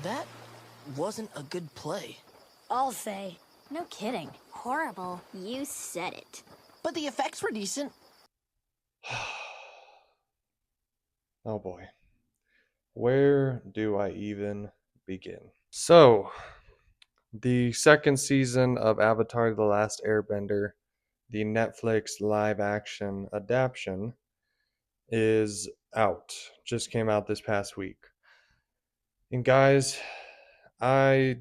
That wasn't a good play. I'll say. No kidding. Horrible. You said it. But the effects were decent. Oh boy. Where do I even begin? So, the second season of Avatar: The Last Airbender, the Netflix live action adaptation, is out. Just came out this past week. And guys, I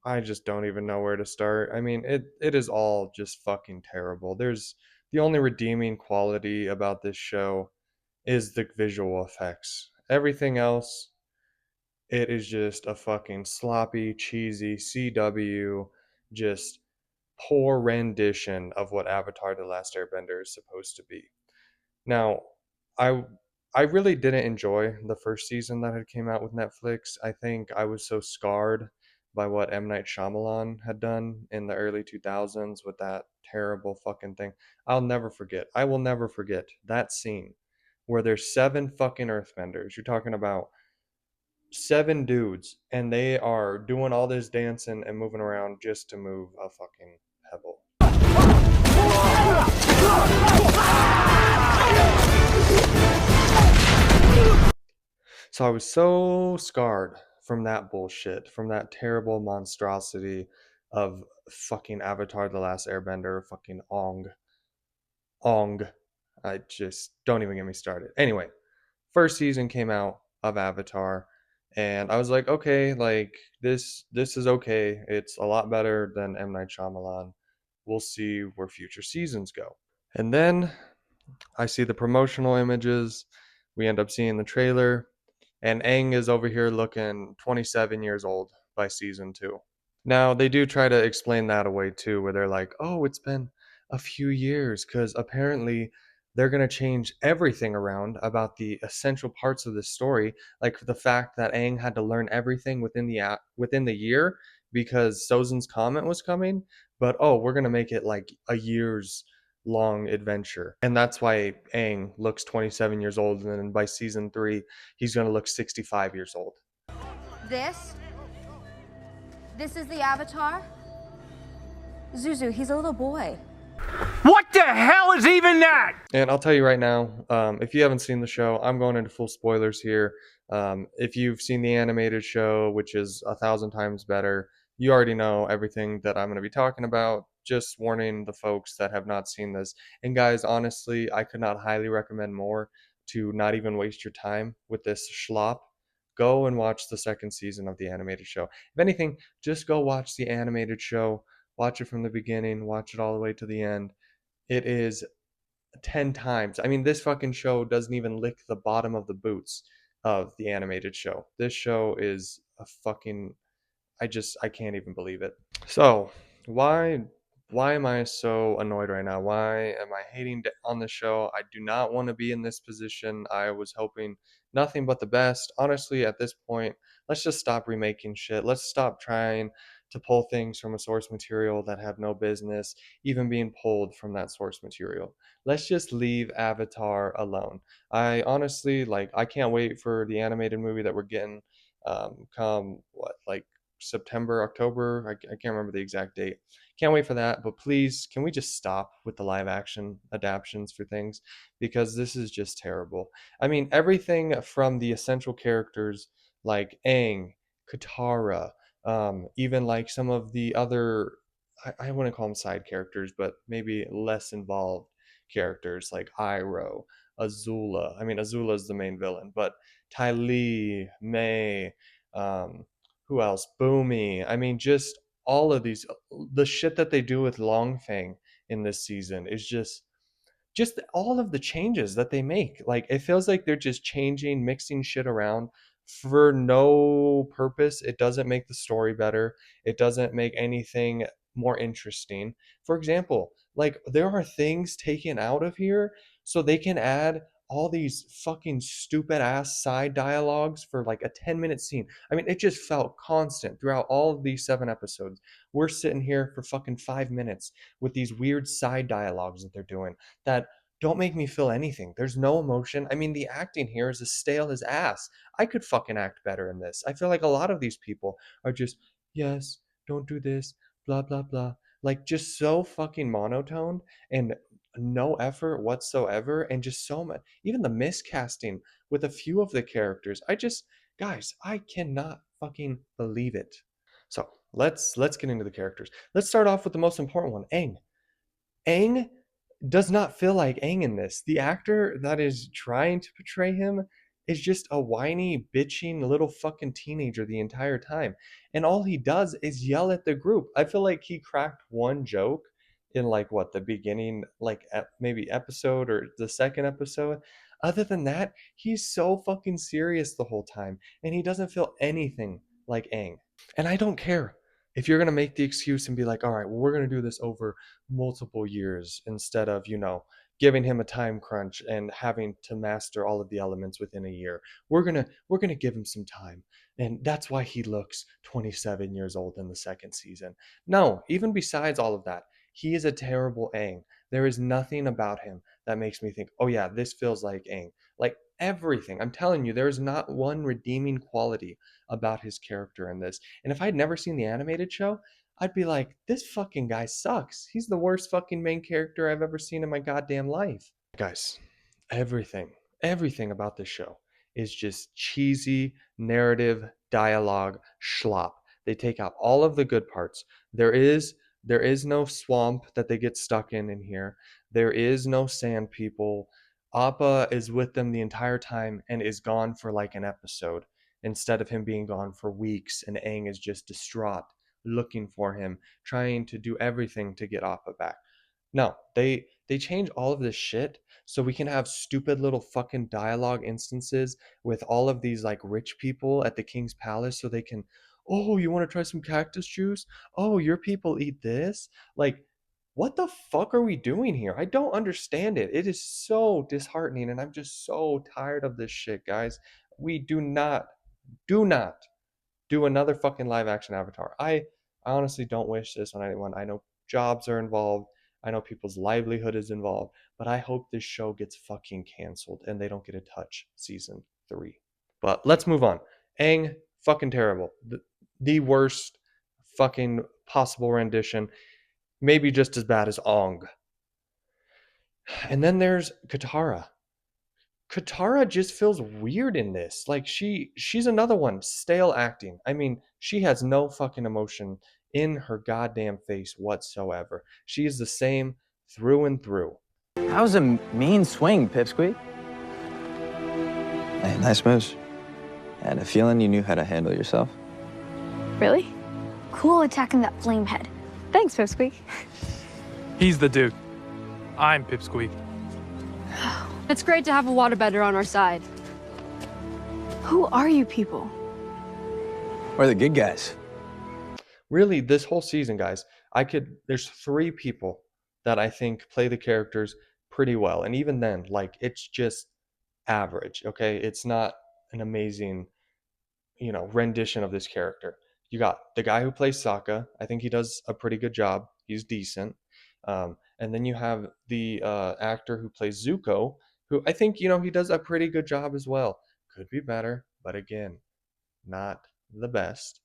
I just don't even know where to start. I mean, it is all just fucking terrible. There's the only redeeming quality about this show is the visual effects. Everything else, it is just a fucking sloppy, cheesy CW, just poor rendition of what Avatar: The Last Airbender is supposed to be. Now, I I really didn't enjoy the first season that had came out with Netflix. I think I was so scarred by what M. Night Shyamalan had done in the early 2000s with that terrible fucking thing. I'll never forget. I will never forget that scene where there's seven fucking earthbenders. You're talking about seven dudes, and they are doing all this dancing and moving around just to move a fucking pebble. So I was so scarred from that bullshit, from that terrible monstrosity of fucking Avatar: The Last Airbender, fucking Aang. Aang. I just don't even get me started. Anyway, first season came out of Avatar, and I was like, okay, like this is okay. It's a lot better than M. Night Shyamalan. We'll see where future seasons go. And then I see the promotional images. We end up seeing the trailer, and Aang is over here looking 27 years old by season 2. Now, they do try to explain that away too, where they're like, oh, it's been a few years because apparently they're going to change everything around about the essential parts of the story, like the fact that Aang had to learn everything within the year because Sozin's comet was coming. But oh, we're going to make it like a year's long adventure. And that's why Aang looks 27 years old. And then by season 3, he's going to look 65 years old. This is the Avatar? Zuzu, he's a little boy. What the hell is even that? And I'll tell you right now, if you haven't seen the show, I'm going into full spoilers here. If you've seen the animated show, which is 1,000 times better, you already know everything that I'm going to be talking about. Just warning the folks that have not seen this. And guys, honestly, I could not highly recommend more to not even waste your time with this schlop. Go and watch the second season of the animated show. If anything, just go watch the animated show. Watch it from the beginning, watch it all the way to the end. It is 10 times. I mean, this fucking show doesn't even lick the bottom of the boots of the animated show. This show is a fucking I can't even believe it. So, why am I so annoyed right now? Why am I hating on the show? I do not want to be in this position. I was hoping nothing but the best. Honestly, at this point, let's just stop remaking shit. Let's stop trying to pull things from a source material that have no business even being pulled from that source material. Let's just leave Avatar alone. I honestly I can't wait for the animated movie that we're getting come what like September, October. I can't remember the exact date. Can't wait for that. But please, can we just stop with the live action adaptations for things? Because this is just terrible. I mean, everything from the essential characters like Aang, Katara, even like some of the other, I wouldn't call them side characters, but maybe less involved characters like Iroh, Azula. I mean, Azula is the main villain, but Ty Lee, May, um, who else? Boomy. I mean, just all of these. The shit that they do with Longfang in this season is just all of the changes that they make. Like it feels like they're just changing, mixing shit around for no purpose. It doesn't make the story better. It doesn't make anything more interesting. For example, like there are things taken out of here so they can add all these fucking stupid ass side dialogues for like a 10-minute scene. I mean, it just felt constant throughout all of these 7 episodes. We're sitting here for fucking 5 minutes with these weird side dialogues that they're doing that don't make me feel anything. There's no emotion. I mean, the acting here is as stale as ass. I could fucking act better in this. I feel like a lot of these people are just, yes, don't do this, blah, blah, blah. Like, just so fucking monotone and no effort whatsoever. And just so much, even the miscasting with a few of the characters. Guys, I cannot fucking believe it. So let's get into the characters. Let's start off with the most important one, Aang. Aang does not feel like Aang in this. The actor that is trying to portray him is just a whiny, bitching little fucking teenager the entire time. And all he does is yell at the group. I feel like he cracked one joke in like what, the beginning, like maybe episode or the second episode. Other than that, he's so fucking serious the whole time. And he doesn't feel anything like Aang. And I don't care if you're going to make the excuse and be like, all right, well, we're going to do this over multiple years instead of, giving him a time crunch and having to master all of the elements within a year. We're going to give him some time. And that's why he looks 27 years old in the second season. No, even besides all of that, he is a terrible Aang. There is nothing about him that makes me think, oh yeah, this feels like Aang. Like everything. I'm telling you, there is not one redeeming quality about his character in this. And if I'd never seen the animated show, I'd be like, this fucking guy sucks. He's the worst fucking main character I've ever seen in my goddamn life. Guys, everything about this show is just cheesy narrative dialogue schlop. They take out all of the good parts. There is no swamp that they get stuck in here. There is no sand people. Appa is with them the entire time and is gone for like an episode instead of him being gone for weeks, and Aang is just distraught looking for him, trying to do everything to get Appa back. No, they change all of this shit so we can have stupid little fucking dialogue instances with all of these like rich people at the king's palace so they can, oh, you want to try some cactus juice? Oh, your people eat this? Like, what the fuck are we doing here? I don't understand it. It is so disheartening and I'm just so tired of this shit, guys. We do not do another fucking live action Avatar. I honestly don't wish this on anyone. I know jobs are involved. I know people's livelihood is involved, but I hope this show gets fucking canceled and they don't get to touch season 3. But let's move on. Aang, fucking terrible. The worst fucking possible rendition. Maybe just as bad as Aang. And then there's Katara. Katara just feels weird in this. Like she's another one, stale acting. I mean, she has no fucking emotion in her goddamn face whatsoever. She is the same through and through. That was a mean swing, Pipsqueak. Hey, nice moves. I had a feeling you knew how to handle yourself. Really? Cool attacking that flame head. Thanks, Pipsqueak. He's the dude. I'm Pipsqueak. It's great to have a waterbender on our side. Who are you people? We're the good guys. Really, this whole season, guys, there's 3 people that I think play the characters pretty well. And even then, like, it's just average, okay? It's not an amazing, rendition of this character. You got the guy who plays Sokka. I think he does a pretty good job. He's decent. And then you have the actor who plays Zuko, who I think, he does a pretty good job as well. Could be better, but again, not the best.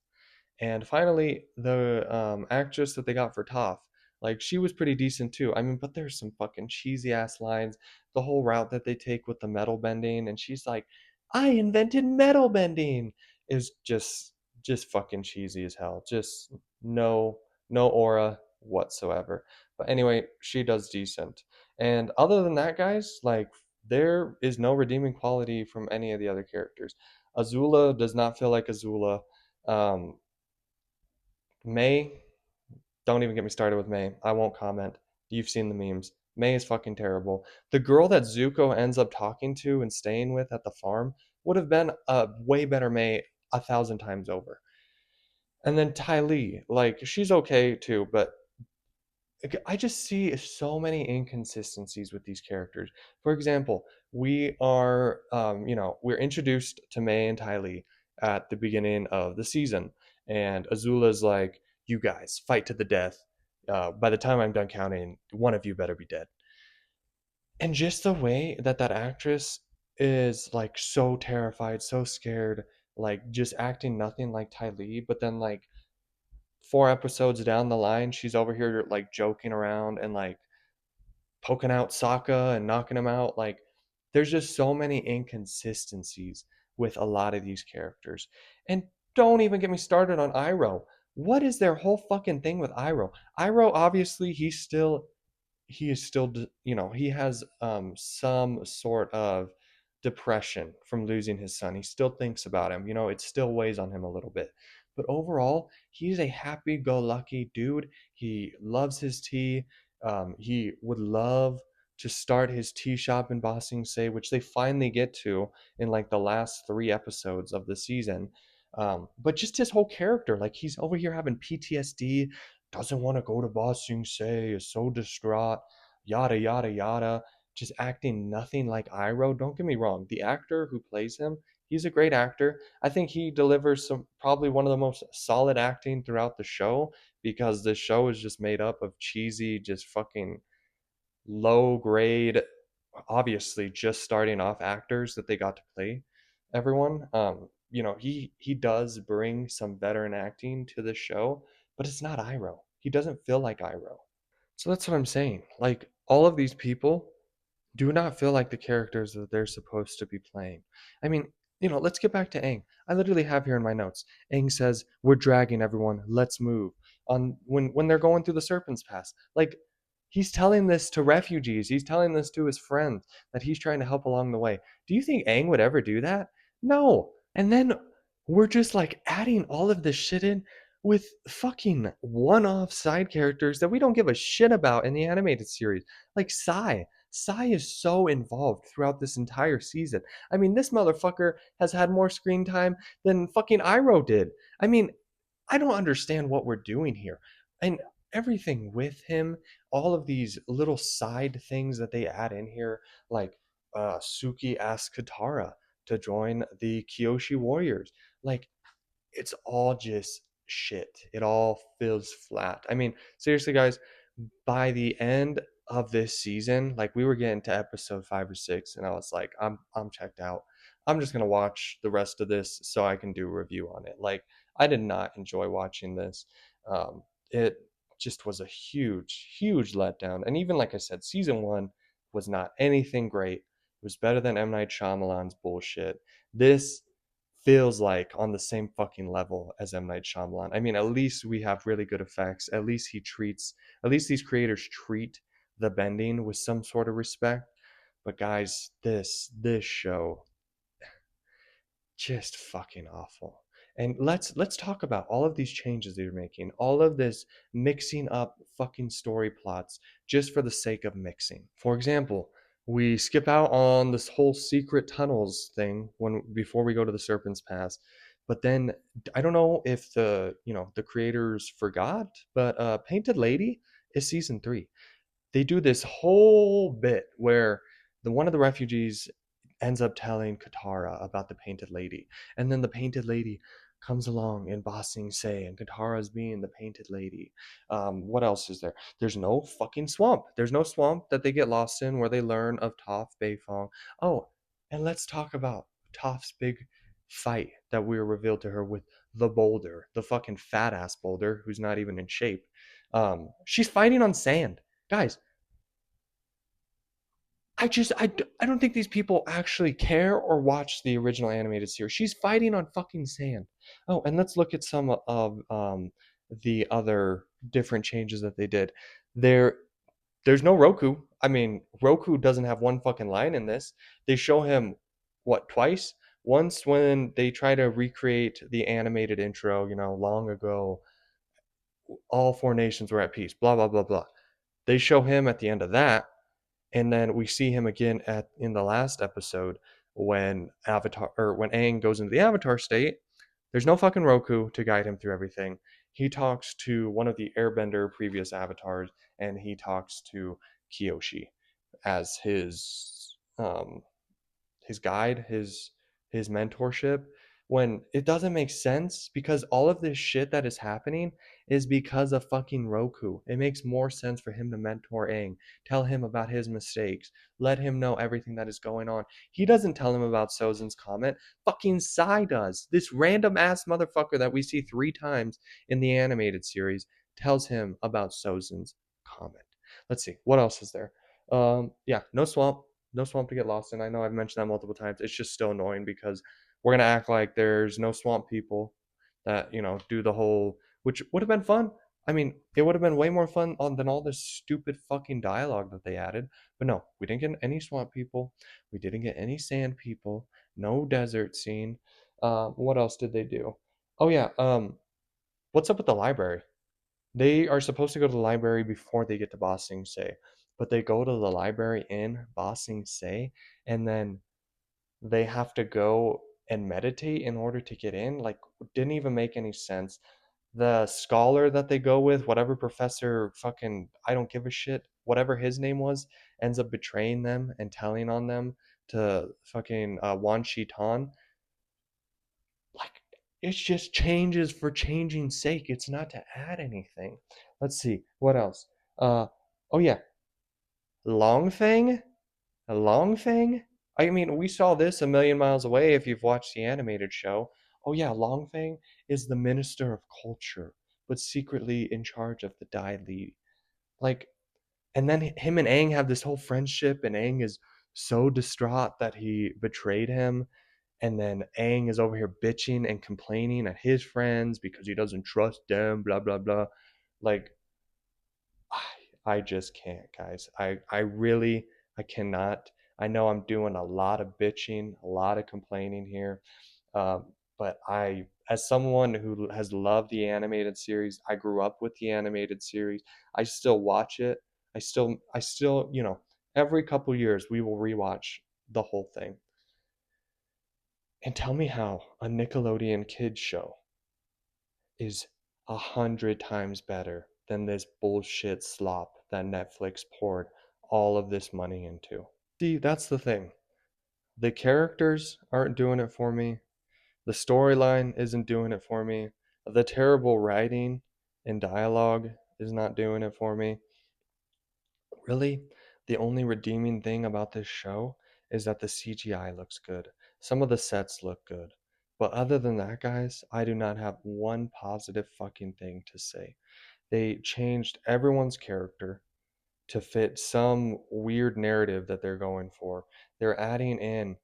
And finally, the actress that they got for Toph, like, she was pretty decent too. I mean, but there's some fucking cheesy ass lines. The whole route that they take with the metal bending, and she's like, I invented metal bending, is just fucking cheesy as hell. Just no aura whatsoever. But anyway, she does decent. And other than that, guys, like, there is no redeeming quality from any of the other characters. Azula does not feel like Azula. May, don't even get me started with May. I won't comment. You've seen the memes. May is fucking terrible. The girl that Zuko ends up talking to and staying with at the farm would have been a way better May 1,000 times over. And then Ty Lee, like, she's okay too, but I just see so many inconsistencies with these characters. For example, we're introduced to May and Ty Lee at the beginning of the season, and Azula's like, "You guys fight to the death. By the time I'm done counting, one of you better be dead." And just the way that that actress is like so terrified, so scared, like just acting nothing like Ty Lee, but then like 4 episodes down the line, she's over here like joking around and like poking out Sokka and knocking him out. Like, there's just so many inconsistencies with a lot of these characters. And don't even get me started on Iroh. What is their whole fucking thing with Iroh? Iroh, obviously, he is still, he has some sort of depression from losing his son. He still thinks about him. It still weighs on him a little bit. But overall, he's a happy-go-lucky dude. He loves his tea. He would love to start his tea shop in Ba Sing Se, which they finally get to in like the last 3 episodes of the season. But just his whole character, like he's over here having PTSD, doesn't want to go to Ba Sing Se, is so distraught, yada yada yada, just acting nothing like Iroh. Don't get me wrong, the actor who plays him, he's a great actor. I think he delivers some probably one of the most solid acting throughout the show, because this show is just made up of cheesy, just fucking low grade, obviously just starting off actors that they got to play everyone. He does bring some veteran acting to the show, but it's not Iroh. He doesn't feel like Iroh. So that's what I'm saying. Like, all of these people do not feel like the characters that they're supposed to be playing. I mean, let's get back to Aang. I literally have here in my notes. Aang says, "We're dragging everyone. Let's move." On when they're going through the Serpent's Pass, like he's telling this to refugees. He's telling this to his friends that he's trying to help along the way. Do you think Aang would ever do that? No. And then we're just like adding all of this shit in with fucking one-off side characters that we don't give a shit about in the animated series, like Sai. Sai is so involved throughout this entire season. I mean, this motherfucker has had more screen time than fucking Iroh did. I mean, I don't understand what we're doing here. And everything with him, all of these little side things that they add in here, like Suki asks Katara to join the Kyoshi Warriors. Like, it's all just shit. It all feels flat. I mean, seriously, guys, by the end of this season, like we were getting to episode 5 or 6, and I was like, I'm checked out. I'm just gonna watch the rest of this so I can do a review on it. Like, I did not enjoy watching this. It just was a huge, huge letdown. And even like I said, season one was not anything great. It was better than M. Night Shyamalan's bullshit. This feels like on the same fucking level as M. Night Shyamalan. I mean, at least we have really good effects. At least these creators treat the bending with some sort of respect. But guys, this show, just fucking awful. And let's talk about all of these changes they're making, all of this mixing up fucking story plots just for the sake of mixing. For example, we skip out on this whole secret tunnels thing when before we go to the Serpent's Pass. But then I don't know if the creators forgot, but Painted Lady is season 3. They do this whole bit where the one of the refugees ends up telling Katara about the Painted Lady, and then the Painted Lady comes along in Ba Sing Se, and Katara's being the Painted Lady. What else is there? There's no fucking swamp. There's no swamp that they get lost in where they learn of Toph Beifong. Oh, and let's talk about Toph's big fight that we were revealed to her with the boulder, the fucking fat ass boulder who's not even in shape. She's fighting on sand, guys. I don't think these people actually care or watch the original animated series. She's fighting on fucking sand. Oh, and let's look at some of the other different changes that they did. There, there's no Roku. I mean, Roku doesn't have one fucking line in this. They show him what, twice? Once when they try to recreate the animated intro, long ago, all 4 nations were at peace. Blah blah blah blah. They show him at the end of that, and then we see him again in the last episode when when Aang goes into the Avatar state. There's no fucking Roku to guide him through everything. He talks to one of the Airbender previous avatars, and he talks to Kyoshi as his guide, his mentorship. when it doesn't make sense because all of this shit that is happening is because of fucking Roku. It makes more sense for him to mentor Aang, tell him about his mistakes, let him know everything that is going on. He doesn't tell him about Sozin's comet. Fucking Sai does. This random ass motherfucker that we see 3 times in the animated series tells him about Sozin's comet. Let's see, what else is there? Yeah, no swamp. No swamp to get lost in. I know I've mentioned that multiple times. It's just still annoying because we're gonna act like there's no swamp people that do the whole, which would have been fun. I mean, it would have been way more fun than all this stupid fucking dialogue that they added. But no, we didn't get any swamp people. We didn't get any sand people. No desert scene. What else did they do? Oh yeah. What's up with the library? They are supposed to go to the library before they get to Ba Sing Se, but they go to the library in Ba Sing Se, and then they have to go and meditate in order to get in. Like, didn't even make any sense. The scholar that they go with, whatever professor, fucking, I don't give a shit, whatever his name was, ends up betraying them and telling on them to fucking Wan Shi Tan. Like, it's just changes for changing's sake. It's not to add anything. Let's see what else. Oh yeah, Longfang. Longfang. I mean, we saw this a million miles away if you've watched the animated show. Oh yeah, Longfang is the minister of culture, but secretly in charge of the Dai Li. Like, and then him and Aang have this whole friendship, and Aang is so distraught that he betrayed him. And then Aang is over here bitching and complaining at his friends because he doesn't trust them, blah, blah, blah. Like, I just can't, guys. I really, I cannot. I know I'm doing a lot of bitching, a lot of complaining here. But as someone who has loved the animated series, I grew up with the animated series. I still watch it. I still, every couple years we will rewatch the whole thing. And tell me how a Nickelodeon kids show is 100 times better than this bullshit slop that Netflix poured all of this money into. See, that's the thing. The characters aren't doing it for me. The storyline isn't doing it for me. The terrible writing and dialogue is not doing it for me. Really, the only redeeming thing about this show is that the CGI looks good. Some of the sets look good. But other than that, guys, I do not have one positive fucking thing to say. They changed everyone's character to fit some weird narrative that they're going for. They're adding in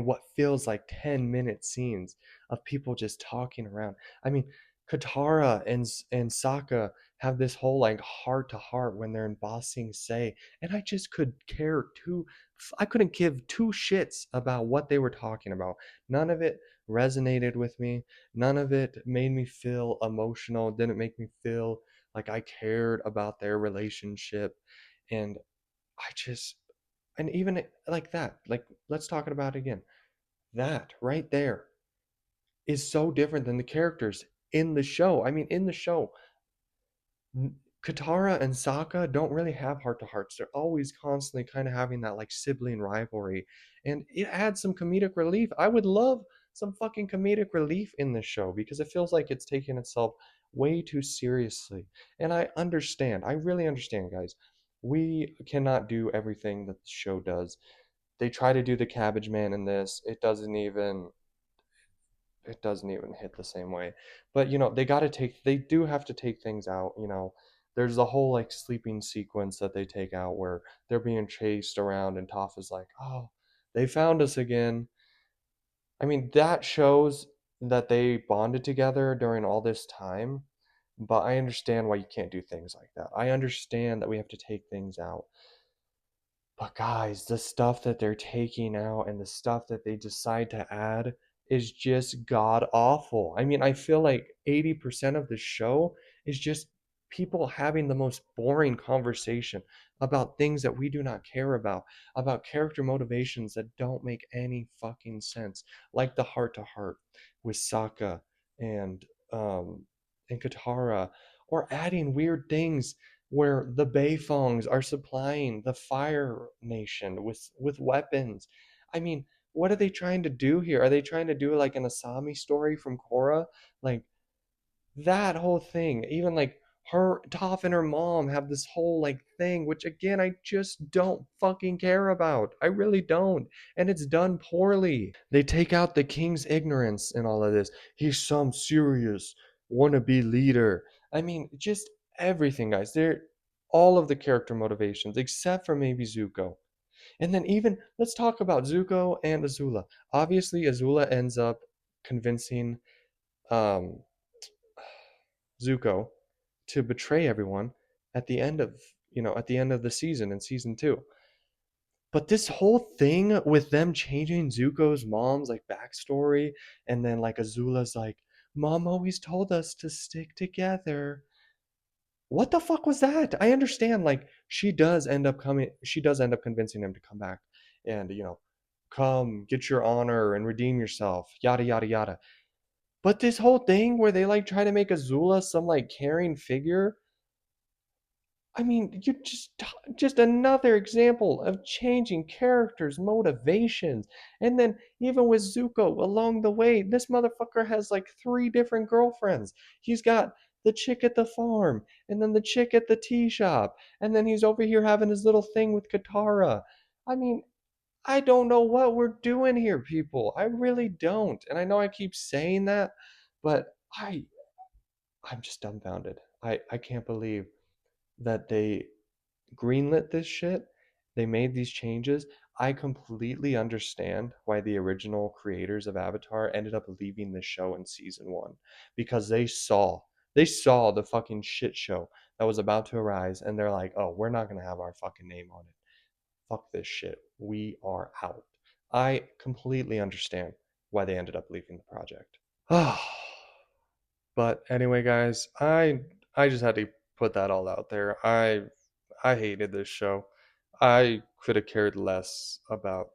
what feels like 10-minute scenes of people just talking around. I mean, Katara and Sokka have this whole like heart to heart when they're in Ba Sing Se, and I couldn't give two shits about what they were talking about. None of it resonated with me. None of it made me feel emotional. Didn't make me feel like I cared about their relationship. And I just, and even like that, like, let's talk about it again. That right there is so different than the characters in the show. I mean, in the show, Katara and Sokka don't really have heart to hearts. They're always constantly kind of having that like sibling rivalry, and it adds some comedic relief. I would love some fucking comedic relief in this show because it feels like it's taking itself way too seriously. And I understand. I really understand, guys. We cannot do everything that the show does. They try to do the Cabbage Man in this. It doesn't even hit the same way. But they do have to take things out. There's the whole like sleeping sequence that they take out where they're being chased around and Toph is like, oh, they found us again. I mean, that shows that they bonded together during all this time. But I understand why you can't do things like that. I understand that we have to take things out. But guys, the stuff that they're taking out and the stuff that they decide to add is just god awful. I mean, I feel like 80% of the show is just people having the most boring conversation about things that we do not care about character motivations that don't make any fucking sense, like the heart to heart with Sokka and and Katara, or adding weird things where the Beifongs are supplying the Fire Nation with weapons. I mean, what are they trying to do here? Are they trying to do like an Asami story from Korra? Like that whole thing, even like her, Toph and her mom have this whole like thing, which again, I just don't fucking care about. I really don't. And it's done poorly. They take out the king's ignorance in all of this. He's some serious wannabe leader. I mean, just everything, guys. They're all of the character motivations, except for maybe Zuko. And then even let's talk about Zuko and Azula. Obviously, Azula ends up convincing um Zuko to betray everyone at the end of at the end of the season in season 2. But this whole thing with them changing Zuko's mom's like backstory, and then like Azula's like, Mom always told us to stick together. What the fuck was that? I understand like she does end up convincing him to come back and come get your honor and redeem yourself, yada yada yada. But this whole thing where they like try to make Azula some like caring figure, I mean, you just another example of changing characters' motivations. And then even with Zuko along the way, this motherfucker has like 3 different girlfriends. He's got the chick at the farm, and then the chick at the tea shop, and then he's over here having his little thing with Katara. I mean, I don't know what we're doing here, people. I really don't. And I know I keep saying that, but I'm just dumbfounded. I can't believe that they greenlit this shit. They made these changes. I completely understand why the original creators of Avatar ended up leaving the show in season 1, because they saw the fucking shit show that was about to arise, and they're like, "Oh, we're not going to have our fucking name on it. Fuck this shit. We are out." I completely understand why they ended up leaving the project. But anyway, guys, I just had to put that all out there. I hated this show. I could have cared less about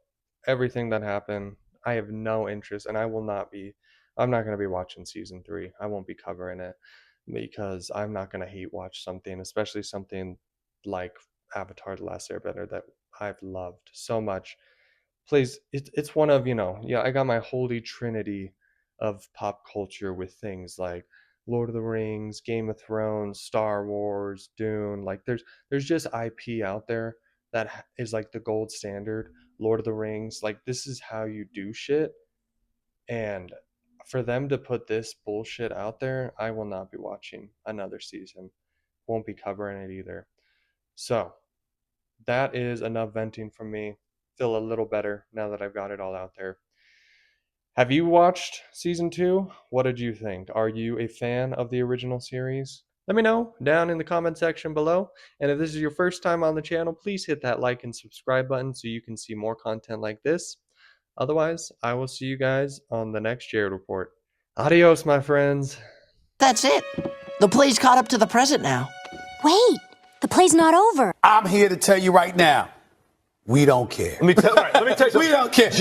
everything that happened. I have no interest, and I'm not going to be watching season 3. I won't be covering it because I'm not going to hate watch something, especially something like Avatar: The Last Airbender that I've loved so much. Please, it's one of, I got my holy trinity of pop culture with things like Lord of the Rings, Game of Thrones, Star Wars, Dune. Like there's just IP out there that is like the gold standard. Lord of the Rings, like this is how you do shit. And for them to put this bullshit out there, I will not be watching another season. Won't be covering it either. So, that is enough venting from me. Feel a little better now that I've got it all out there. Have you watched season 2? What did you think? Are you a fan of the original series? Let me know down in the comment section below. And if this is your first time on the channel, please hit that like and subscribe button so you can see more content like this. Otherwise, I will see you guys on the next Jared Report. Adios, my friends. That's it. The play's caught up to the present now. Wait, the play's not over. I'm here to tell you right now, we don't care. Let me tell you. We don't care.